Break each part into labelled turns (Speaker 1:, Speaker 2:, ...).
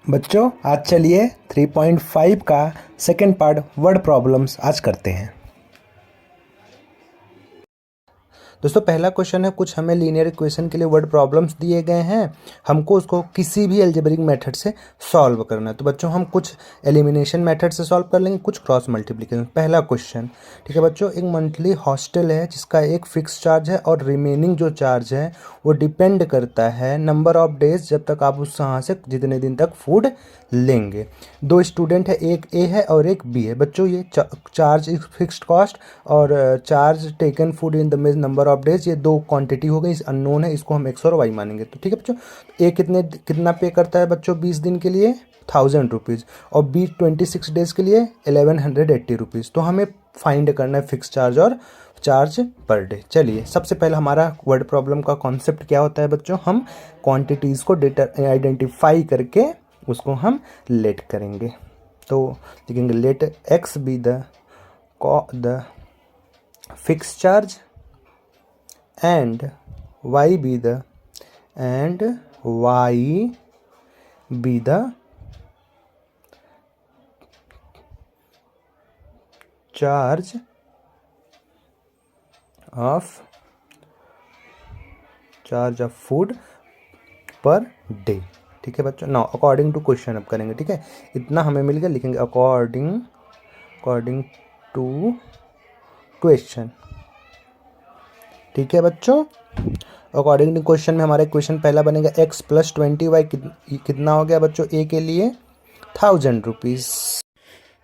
Speaker 1: बच्चों आज चलिए 3.5 का सेकेंड पार्ट वर्ड प्रॉब्लम्स आज करते हैं। दोस्तों पहला क्वेश्चन है, कुछ हमें लीनियर इक्वेशन के लिए वर्ड प्रॉब्लम्स दिए गए हैं, हमको उसको किसी भी अलजेब्रिक मेथड से सॉल्व करना है। तो बच्चों हम कुछ एलिमिनेशन मेथड से सॉल्व कर लेंगे, कुछ क्रॉस मल्टीप्लिकेशन। पहला क्वेश्चन, ठीक है बच्चों, एक मंथली हॉस्टल है जिसका एक फिक्स चार्ज है और रिमेनिंग जो चार्ज है वो डिपेंड करता है नंबर ऑफ डेज जब तक आप उस यहाँ से जितने दिन तक फूड लेंगे। दो स्टूडेंट है, एक ए है और एक बी है। बच्चों ये चार्ज फिक्स्ड कॉस्ट और charge taken food in the मेज नंबर ऑफ डेज, ये दो क्वांटिटी हो गई, इस अननोन है, इसको हम एक्स और वाई मानेंगे। तो ठीक है बच्चों, ए कितना पे करता है बच्चों 20 दिन के लिए 1000 रुपीज़ और बी 26 डेज के लिए 1180 रुपीज़। तो हमें फाइंड करना है फिक्स चार्ज और चार्ज पर डे। चलिए सबसे पहले हमारा वर्ड प्रॉब्लम का कॉन्सेप्ट क्या होता है बच्चों, हम क्वांटिटीज़ को आइडेंटिफाई करके उसको हम लेट करेंगे। तो लिखेंगे let x be the fix charge and y be the charge of food per day। ठीक है बच्चों, नाउ अकॉर्डिंग टू क्वेश्चन अब करेंगे। ठीक है, इतना हमें मिल गया, लिखेंगे अकॉर्डिंग टू क्वेश्चन। ठीक है बच्चों, अकॉर्डिंग टू क्वेश्चन में हमारा क्वेश्चन पहला बनेगा x प्लस 20y कितना हो गया बच्चों, ए के लिए 1000 रुपीज़।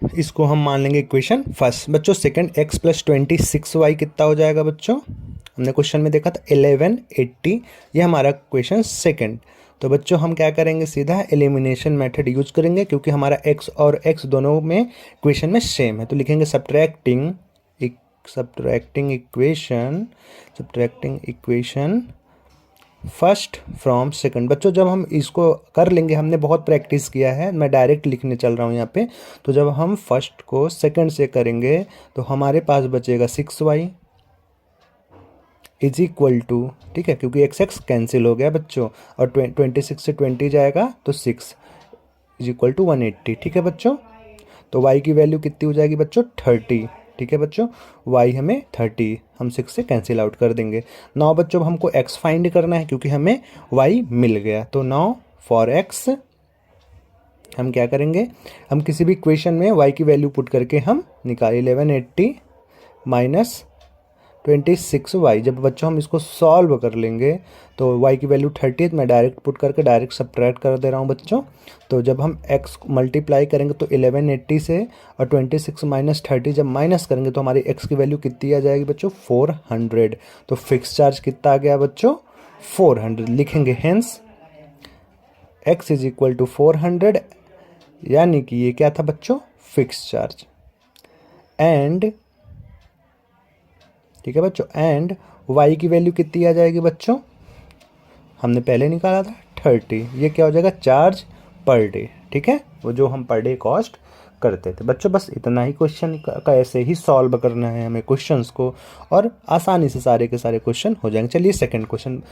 Speaker 1: इसको हम मान लेंगे इक्वेशन फर्स्ट। बच्चों सेकंड, x प्लस 26y कितना हो जाएगा बच्चों, हमने क्वेश्चन में देखा था 1180, ये हमारा क्वेश्चन सेकंड। तो बच्चों हम क्या करेंगे, सीधा एलिमिनेशन मेथड यूज करेंगे क्योंकि हमारा x और x दोनों में क्वेश्चन में सेम है। तो लिखेंगे subtracting equation first from second. बच्चों जब हम इसको कर लेंगे, हमने बहुत प्रैक्टिस किया है, मैं डायरेक्ट लिखने चल रहा हूँ यहाँ पे। तो जब हम फर्स्ट को सेकंड से करेंगे तो हमारे पास बचेगा 6y इज इक्वल टू, ठीक है, क्योंकि x कैंसिल हो गया बच्चों और 26 से 20 जाएगा तो 6 इज इक्वल टू 180। ठीक है बच्चों, तो y की वैल्यू कितनी हो जाएगी बच्चों 30। ठीक है बच्चों, y हमें 30, हम 6 से कैंसिल आउट कर देंगे। नाउ बच्चों हमको x फाइंड करना है क्योंकि हमें y मिल गया। तो नाउ फॉर x हम क्या करेंगे, हम किसी भी इक्वेशन में y की वैल्यू पुट करके हम निकाल 1180 माइनस 26y। जब बच्चों हम इसको सॉल्व कर लेंगे तो y की वैल्यू 30, मैं डायरेक्ट पुट करके डायरेक्ट सब्ट्रैक्ट कर दे रहा हूँ बच्चों। तो जब हम x मल्टीप्लाई करेंगे तो 1180 से और 26 माइनस 30 जब माइनस करेंगे तो हमारी x की वैल्यू कितनी आ जाएगी बच्चों 400। तो फिक्स चार्ज कितना आ गया बच्चों 400। लिखेंगे hence x is equal to 400, यानी कि ये क्या था बच्चों फिक्स चार्ज। एंड ठीक है बच्चों, एंड y की वैल्यू कितनी आ जाएगी बच्चों, हमने पहले निकाला था 30, ये क्या हो जाएगा चार्ज पर डे। ठीक है, वो जो हम पर डे कॉस्ट करते थे। बच्चों बस इतना ही क्वेश्चन का ऐसे ही सॉल्व करना है हमें क्वेश्चंस को, और आसानी से सारे के सारे क्वेश्चन हो जाएंगे। चलिए सेकंड क्वेश्चन।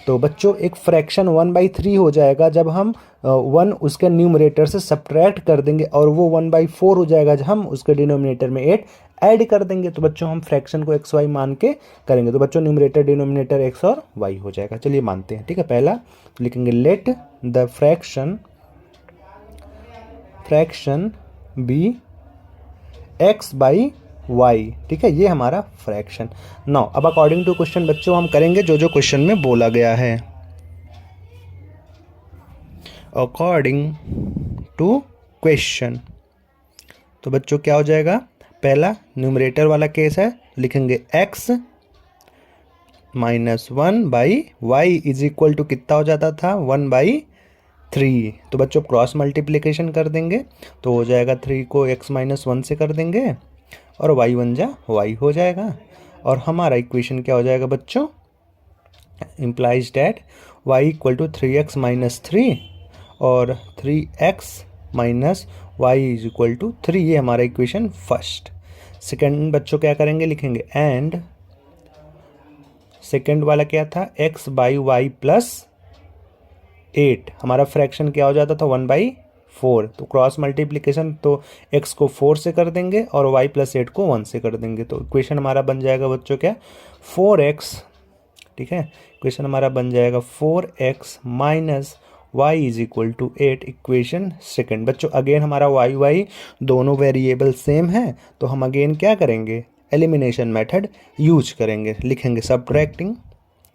Speaker 1: तो बच्चों एक फ्रैक्शन 1/3 हो जाएगा जब हम 1 उसके न्यूमरेटर से सब्ट्रैक्ट कर देंगे, और वो 1/4 हो जाएगा जब हम उसके डिनोमिनेटर में 8 ऐड कर देंगे। तो बच्चों हम फ्रैक्शन को एक्स वाई मान के करेंगे, तो बच्चों न्यूमरेटर डिनोमिनेटर एक्स और वाई हो जाएगा। चलिए मानते हैं। ठीक है, पहला तो लिखेंगे let the fraction be x by y. ठीक है, ये हमारा फ्रैक्शन। नाउ अब अकॉर्डिंग टू क्वेश्चन बच्चों हम करेंगे जो जो क्वेश्चन में बोला गया है। अकॉर्डिंग टू क्वेश्चन तो बच्चों क्या हो जाएगा, पहला न्यूमरेटर वाला केस है, लिखेंगे x minus 1/y is equal to कितना हो जाता था 1/3। तो बच्चों क्रॉस मल्टीप्लिकेशन कर देंगे तो हो जाएगा 3 को x माइनस 1 से कर देंगे और y 1 जा y हो जाएगा। और हमारा इक्वेशन क्या हो जाएगा बच्चों, implies that y equal to 3x minus 3 और 3x minus y is equal to 3, ये हमारा इक्वेशन फर्स्ट। सेकेंड बच्चों क्या करेंगे, लिखेंगे एंड सेकेंड वाला क्या था x बाई वाई प्लस 8, हमारा फ्रैक्शन क्या हो जाता था 1/3। 4, तो क्रॉस मल्टीप्लिकेशन तो x को 4 से कर देंगे और y + 8 को 1 से कर देंगे। तो इक्वेशन हमारा बन जाएगा बच्चों क्या, 4x, ठीक है। इक्वेशन हमारा बन जाएगा 4x minus y = 8, equation second. बच्चों अगेन हमारा y दोनों वेरिएबल सेम है, तो हम अगेन क्या करेंगे, एलिमिनेशन मेथड यूज करेंगे, लिखेंगे सब्ट्रैक्टिंग,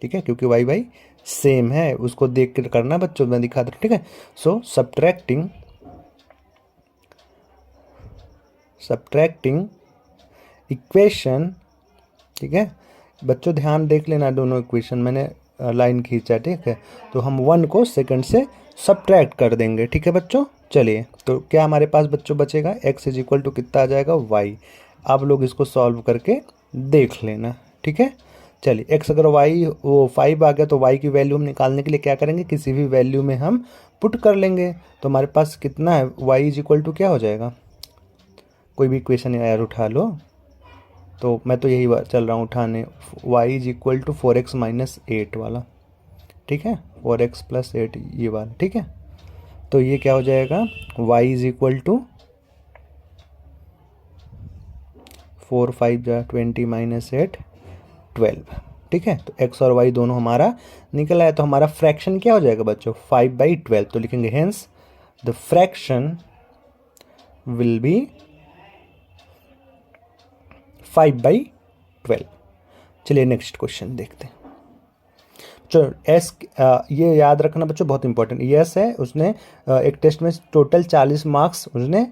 Speaker 1: ठीक है, क्योंकि y सेम है, उसको देख कर करना बच्चों, मैं दिखा दूँ, ठीक है। सो सब्ट्रैक्टिंग इक्वेशन, ठीक है बच्चों, ध्यान देख लेना दोनों इक्वेशन, मैंने लाइन खींचा, ठीक है। तो हम 1 को सेकंड से सब्ट्रैक्ट कर देंगे, ठीक है बच्चों। चलिए, तो क्या हमारे पास बच्चों बचेगा, x = कितना आ जाएगा, y। आप लोग इसको सॉल्व करके देख लेना, ठीक है। चलिए, x अगर y वो 5 आ गया तो y की वैल्यू हम निकालने के लिए क्या करेंगे, किसी भी वैल्यू में हम पुट कर लेंगे। तो हमारे पास कितना है, y = क्या हो जाएगा, कोई भी इक्वेशन यार उठा लो, तो मैं तो यही चल रहा हूँ उठाने, y = 4x - 8 वाला, ठीक है, 4x + 8 ये वाला, ठीक है। तो ये क्या हो जाएगा, y = 4 5 20 - 8 12, ठीक है। तो x और y दोनों हमारा निकला है, तो हमारा फ्रैक्शन क्या हो जाएगा बच्चों, 5/12। तो लिखेंगे hence the fraction will be 5/12। चलिए नेक्स्ट क्वेश्चन देखते हैं। चलो एस, ये याद रखना बच्चों बहुत इंपॉर्टेंट, यस है, उसने एक टेस्ट में टोटल 40 मार्क्स उसने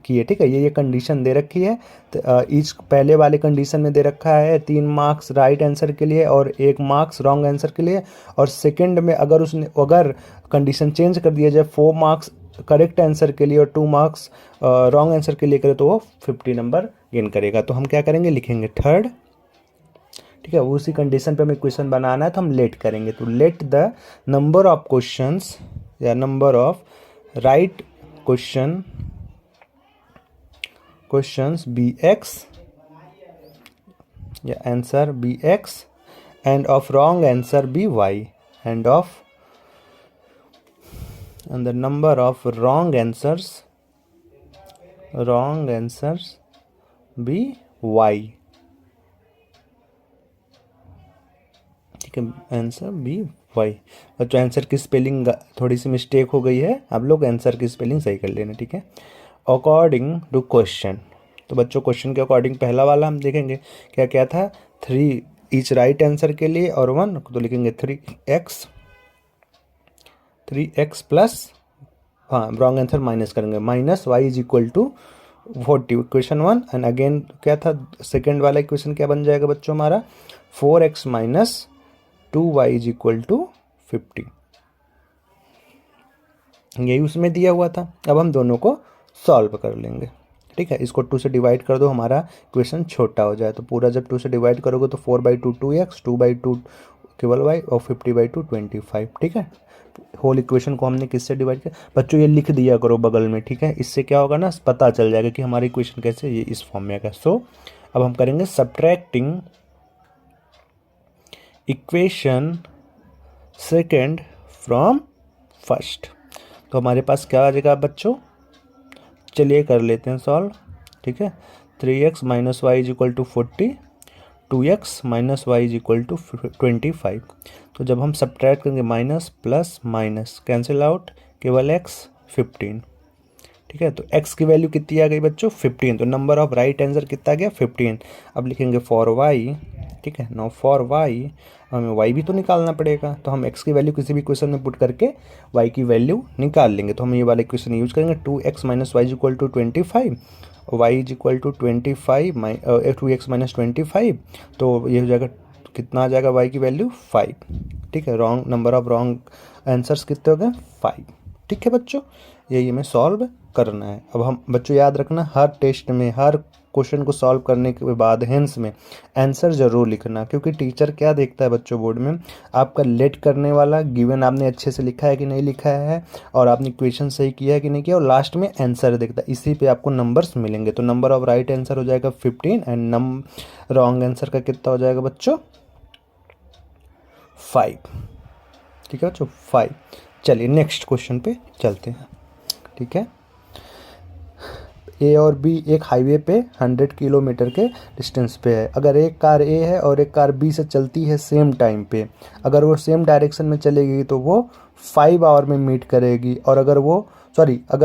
Speaker 1: किए, ठीक है। ये कंडीशन दे रखी है, तो ईच पहले वाले कंडीशन में दे रखा है 3 मार्क्स राइट आंसर के लिए और 1 मार्क्स रॉन्ग आंसर के लिए, और सेकंड में अगर कंडीशन चेंज कर दिया जाए 4 मार्क्स करेक्ट आंसर के लिए और 2 मार्क्स रॉन्ग आंसर के लिए करे, तो वो 50 नंबर गेन करेगा। तो हम क्या करेंगे, लिखेंगे थर्ड, ठीक है। उसी कंडीशन पे हमें क्वेश्चन बनाना है, तो हम लेट करेंगे, तो let the number of questions या number of right questions be x या answer be x and of wrong answer be y and the number of wrong answers be y, ठीक है, आंसर बी वाई। बच्चों answer की spelling थोड़ी सी mistake हो गई है, आप लोग आंसर की स्पेलिंग सही कर लेना, ठीक है। अकॉर्डिंग टू क्वेश्चन, तो बच्चों क्वेश्चन के अकॉर्डिंग पहला वाला हम देखेंगे क्या क्या था, 3 ईच राइट आंसर के लिए और 1, तो लिखेंगे 3x प्लस, हाँ रॉन्ग आंसर माइनस करेंगे, minus y = 40, equation 1। And again क्या था, सेकेंड वाला इक्वेशन क्या बन जाएगा बच्चों हमारा, 4x - 2y = 50, यही उसमें दिया हुआ था। अब हम दोनों को सॉल्व कर लेंगे, ठीक है। इसको 2 से डिवाइड कर दो, हमारा क्वेश्चन छोटा हो जाए, तो पूरा जब 2 से डिवाइड करोगे तो 4/2 2x, 2/2 केवल y और 50/2 25, ठीक है। होल इक्वेशन को हमने किससे डिवाइड किया बच्चों, ये लिख दिया करो बगल में, ठीक है। इससे क्या होगा ना, पता चल जाएगा कि हमारी इक्वेशन कैसे, ये इस फॉर्म में आएगा। सो अब हम करेंगे subtracting equation second from first, तो हमारे पास क्या आ जाएगा बच्चों, चलिए कर लेते हैं सॉल्व, ठीक है। 3x - y = 40, 2x - y = 25। तो जब हम सब्ट्रैक्ट करेंगे minus plus minus cancel out, केवल x 15, ठीक है। तो x की वैल्यू कितनी आ गई बच्चों, 15, तो नंबर ऑफ राइट आंसर कितना आ गया, 15। अब लिखेंगे फॉर y, ठीक है। नाउ फॉर y, हमें y भी तो निकालना पड़ेगा, तो हम x की वैल्यू किसी भी क्वेश्चन में पुट करके y की वैल्यू निकाल लेंगे। तो हम ये वाला क्वेश्चन यूज करेंगे, 2x - y = 25, y = 25 2x - 25, तो ये हो जाएगा, कितना आ जाएगा y की वैल्यू 5, ठीक है। Wrong number of wrong answers कितने हो गए, 5, ठीक है बच्चों। यही हमें सॉल्व करना है। अब हम बच्चों याद रखना, हर टेस्ट में हर क्वेश्चन को सॉल्व करने के बाद हेंस में आंसर जरूर लिखना, क्योंकि टीचर क्या देखता है बच्चों बोर्ड में, आपका लेट करने वाला गिवन आपने अच्छे से लिखा है कि नहीं लिखा है, और आपने क्वेश्चन सही किया है कि नहीं किया, और लास्ट में आंसर देखता है, इसी पे आपको नंबर्स मिलेंगे। तो नंबर ऑफ राइट आंसर हो जाएगा 15 एंड रॉन्ग आंसर का कितना हो जाएगा बच्चों, 5, ठीक है बच्चों 5। चलिए नेक्स्ट क्वेश्चन पे चलते हैं। ठीक है। ए और बी एक हाईवे पे 100 किलोमीटर के डिस्टेंस पे है। अगर एक कार ए है और एक कार बी से चलती है सेम टाइम पे, अगर वो सेम डायरेक्शन में चलेगी तो वो 5 आवर में मीट करेगी, और अगर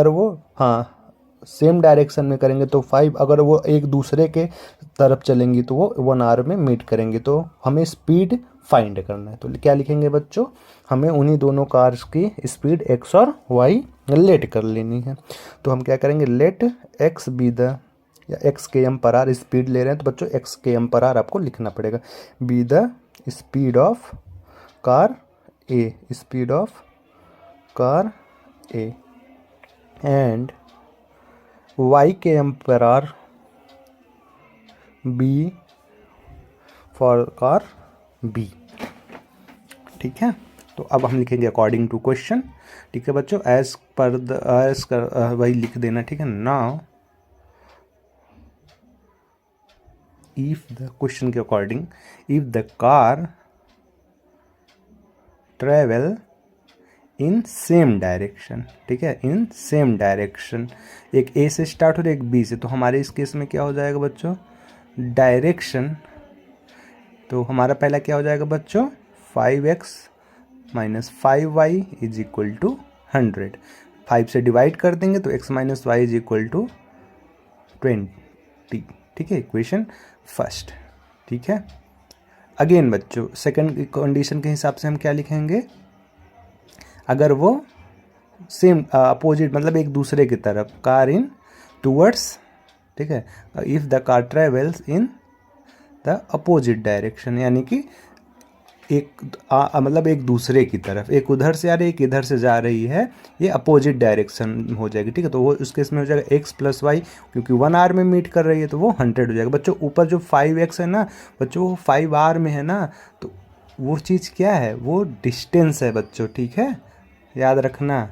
Speaker 1: वो हाँ सेम डायरेक्शन में करेंगे तो 5, अगर वो एक दूसरे के तरफ चलेंगी तो वो 1 आवर में मीट करेंगे। तो हमें स्पीड फाइंड करना है, तो क्या लिखेंगे बच्चों, हमें उन्हीं दोनों कार्स की स्पीड एक्स और वाई लेट कर लेनी है। तो हम क्या करेंगे, लेट एक्स बी द, या एक्स के एम पर आर स्पीड ले रहे हैं तो बच्चों एक्स के एम पर आर आपको लिखना पड़ेगा, be the speed of car A, speed of car A, and y K M per hour be for car B. ठीक है, तो अब हम लिखेंगे अकॉर्डिंग टू क्वेश्चन। ठीक है बच्चों, एज पर द वही लिख देना। ठीक है, नाउ इफ द, क्वेश्चन के according, if the car travel in same direction, ठीक है, इन सेम डायरेक्शन, एक ए से स्टार्ट हो रहा है एक बी से, तो हमारे इस केस में क्या हो जाएगा बच्चों, डायरेक्शन, तो हमारा पहला क्या हो जाएगा बच्चों, 5x minus 5y is equal to 100। 5 से डिवाइड कर देंगे तो x minus y is equal to 20। ठीक है, इक्वेशन फर्स्ट। ठीक है, अगेन बच्चों सेकंड कंडीशन के हिसाब से हम क्या लिखेंगे, अगर वो सेम अपोजिट, मतलब एक दूसरे की तरफ, कार इन टूवर्ड्स, ठीक है, if the car travels in the opposite direction, यानी कि एक मतलब एक दूसरे की तरफ, एक उधर से आ रही है एक इधर से जा रही है, ये अपोजिट डायरेक्शन हो जाएगी। ठीक है, तो वो उस केस में हो जाएगा x प्लस वाई, क्योंकि 1 आवर में मीट कर रही है तो वो 100 हो जाएगा। बच्चों ऊपर जो 5x है ना बच्चों, वो 5 आवर में है ना, तो वो चीज़ क्या है, वो डिस्टेंस है बच्चों। ठीक है, याद रखना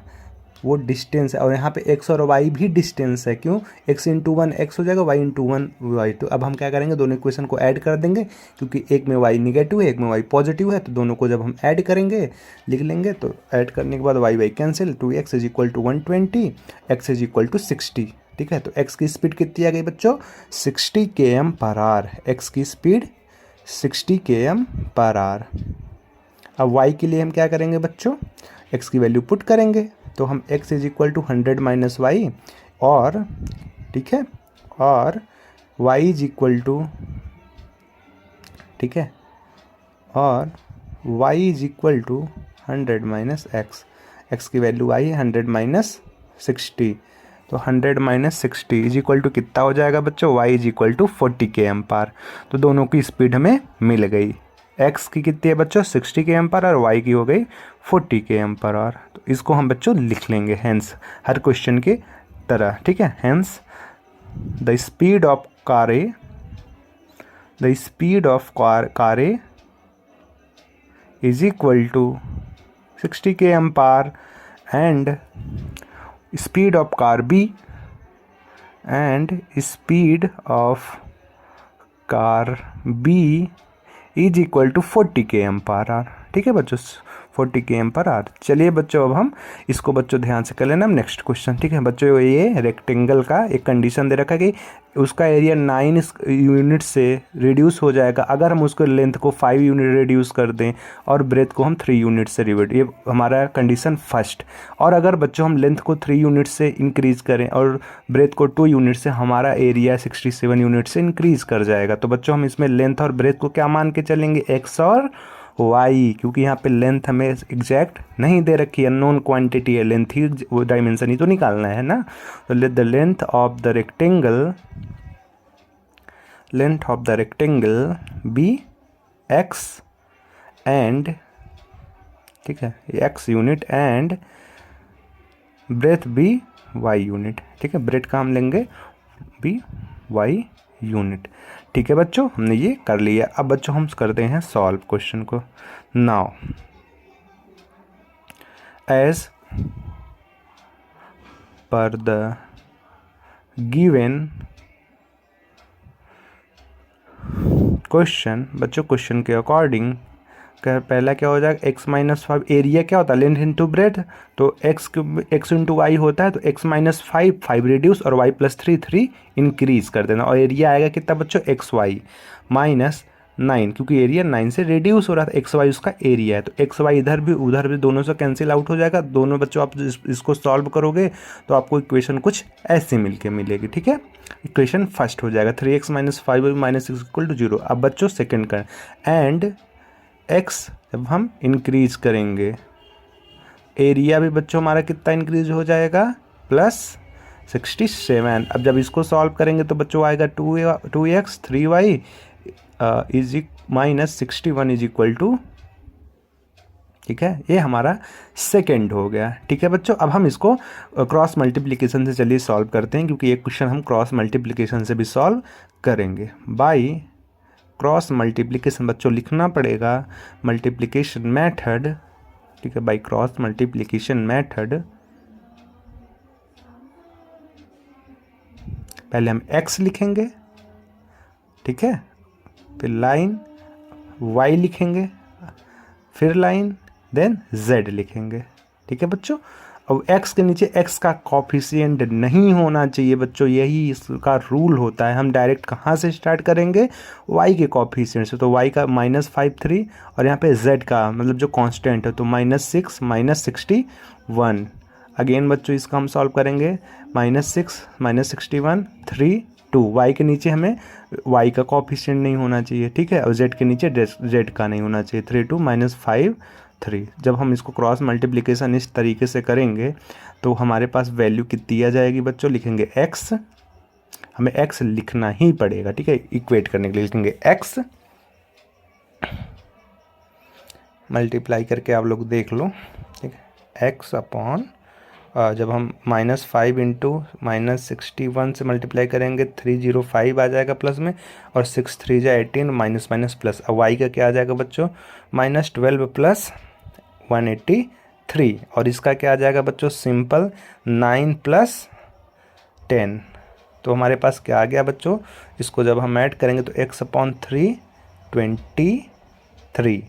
Speaker 1: वो डिस्टेंस है, और यहाँ पे x और y भी डिस्टेंस है। क्यों, x इंटू 1 x हो जाएगा, y इंटू 1 y। तो अब हम क्या करेंगे, दोनों इक्वेशन को ऐड कर देंगे, क्योंकि एक में y निगेटिव है एक में y पॉजिटिव है, तो दोनों को जब हम ऐड करेंगे लिख लेंगे, तो ऐड करने के बाद y cancel, 2x is equal to 120, x is equal to 60। ठीक है, तो x की स्पीड कितनी आ गई बच्चों, 60 km पर आवर, x की स्पीड 60 km पर आवर। अब y के लिए हम क्या करेंगे बच्चों, x की वैल्यू पुट करेंगे, तो हम x is equal to 100 minus y, और ठीक है, और y इज इक्वल टू, ठीक है, और y is equal to 100 minus x, x की वैल्यू आई है 100 माइनस 60, तो 100 माइनस 60 इज इक्वल टू कितना हो जाएगा बच्चों, y is equal to 40 km पर। तो दोनों की स्पीड हमें मिल गई, x की कितनी है बच्चों 60 km पर और y की हो गई 40 km पर आवर। तो इसको हम बच्चों लिख लेंगे हेंस, हर क्वेश्चन की तरह। ठीक है, hence the speed of car A, the speed of car A is equal to 60 km per, and speed of car B, and speed of car B is equal to 40 km per hour. ठीक है बच्चों, 40 km per our. चलिए बच्चों अब हम इसको बच्चों ध्यान से कर लेना हम नेक्स्ट क्वेश्चन। ठीक है बच्चों, ये रेक्टेंगल का एक कंडीशन दे रखा है कि उसका एरिया 9 यूनिट से रिड्यूस हो जाएगा अगर हम उसको लेंथ को 5 यूनिट रिड्यूस कर दें और ब्रेथ को हम 3 यूनिट से रिड्यूस, ये हमारा कंडीशन फर्स्ट। और अगर बच्चों हम लेंथ को 3 यूनिट से इंक्रीज़ करें और ब्रेथ को 2 यूनिट से, हमारा एरिया 67 यूनिट से इंक्रीज़ कर जाएगा। तो बच्चों हम इसमें लेंथ और ब्रेथ को क्या मान के चलेंगे, एक्स और वाई, क्योंकि यहाँ पे लेंथ हमें एग्जैक्ट नहीं दे रखी है, नॉन क्वांटिटी है, लेंथ ही वो डायमेंशन ही तो निकालना है ना। तो let the length of the rectangle, length of the rectangle be x and, ठीक है, x unit, and breadth be y unit. ठीक है, ब्रेथ का हम लेंगे बी वाई यूनिट। ठीक है बच्चों, हमने ये कर लिया। अब बच्चों हम करते हैं सॉल्व क्वेश्चन को। Now as per the given question, बच्चों क्वेश्चन के अकॉर्डिंग पहला क्या हो जाएगा x माइनस 5, एरिया क्या होता है लेंथ इंटू ब्रेथ, तो x इंटू वाई होता है, तो x माइनस 5 रिड्यूस और y प्लस 3 इंक्रीज कर देना, और एरिया आएगा कितना बच्चों एक्स वाई माइनस 9, क्योंकि एरिया 9 से रिड्यूस हो रहा था, एक्स वाई उसका एरिया है, तो एक्स वाई इधर भी उधर भी दोनों से कैंसिल आउट हो जाएगा। दोनों बच्चों आप इसको सॉल्व करोगे तो आपको इक्वेशन कुछ ऐसे मिलेगी, ठीक है। इक्वेशन फर्स्ट हो जाएगा 3x minus 5 minus 6 equal to 0। अब बच्चों सेकेंड करें, एंड x जब हम इंक्रीज करेंगे, एरिया भी बच्चों हमारा कितना इंक्रीज हो जाएगा प्लस 67। अब जब इसको सॉल्व करेंगे तो बच्चों आएगा 2x 3y is minus 61 is equal to, ठीक है, ये हमारा सेकेंड हो गया, ठीक है बच्चों। अब हम इसको क्रॉस मल्टीप्लिकेशन से चलिए सॉल्व करते हैं, क्योंकि ये क्वेश्चन हम क्रॉस मल्टीप्लिकेशन से भी सॉल्व करेंगे। बाय क्रॉस मल्टीप्लिकेशन बच्चों लिखना पड़ेगा, मल्टीप्लिकेशन मेथड, ठीक है, बाय क्रॉस मल्टीप्लिकेशन मेथड पहले हम x लिखेंगे, ठीक है, फिर लाइन y लिखेंगे, फिर लाइन देन z लिखेंगे, ठीक है बच्चों। अब x के नीचे x का कॉफिशिएंट नहीं होना चाहिए बच्चों, यही इसका रूल होता है। हम डायरेक्ट कहाँ से स्टार्ट करेंगे, y के कॉफिशिएंट से, तो y का -5 3 और यहाँ पे z का मतलब जो कांस्टेंट है तो -6 -61। अगेन बच्चों इसका हम सॉल्व करेंगे, -6 -61 3 2, y के नीचे हमें y का कॉफिशिएंट नहीं होना चाहिए, ठीक है, और z के नीचे z का नहीं होना चाहिए, 3 2 -5 3। जब हम इसको क्रॉस मल्टीप्लिकेशन इस तरीके से करेंगे तो हमारे पास वैल्यू कितनी आ जाएगी बच्चों, लिखेंगे x, हमें x लिखना ही पड़ेगा, ठीक है, इक्वेट करने के लिए लिखेंगे x, मल्टीप्लाई करके आप लोग देख लो, ठीक है, x अपॉन जब हम -5 इंटू -61 से मल्टीप्लाई करेंगे 305 आ जाएगा प्लस में, और 6 3 जा 18 माइनस माइनस प्लस। अब y का क्या आ जाएगा बच्चों, -12 प्लस 183, और इसका क्या आ जाएगा बच्चों, सिंपल 9 प्लस 10। तो हमारे पास क्या आ गया बच्चों, इसको जब हम ऐड करेंगे तो x अपॉन 3 23,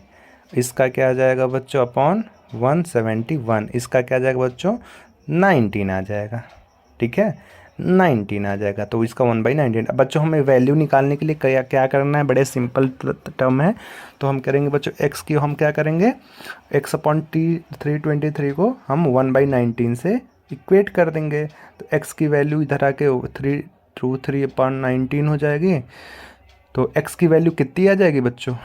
Speaker 1: इसका क्या आ जाएगा बच्चों अपॉन 171, इसका क्या आ जाएगा बच्चों 19 आ जाएगा, ठीक है, 19 आ जाएगा, तो इसका 1/19। अब बच्चों हमें वैल्यू निकालने के लिए क्या करना है, बड़े सिंपल टर्म है, तो हम करेंगे बच्चों x की हम क्या करेंगे, x अपॉन 323 को हम 1/19 से इक्वेट कर देंगे, तो x की वैल्यू इधर आके 3/19 हो जाएगी, तो x की वैल्यू कितनी आ जाएगी बच्चों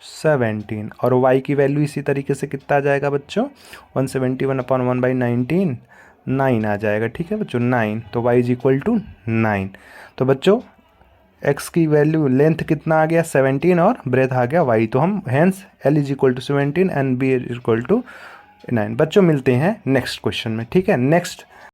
Speaker 1: 17, और y की वैल्यू इसी तरीके से कितना आ जाएगा बच्चों 171 अपॉन 1/19 9 आ जाएगा, ठीक है बच्चों 9, तो y इज इक्वल टू 9। तो बच्चों x की वैल्यू लेंथ कितना आ गया 17 और ब्रेथ आ गया y, तो हम hence l is equal to 17 and b is equal to 9। बच्चों मिलते हैं नेक्स्ट क्वेश्चन में, ठीक है। नेक्स्ट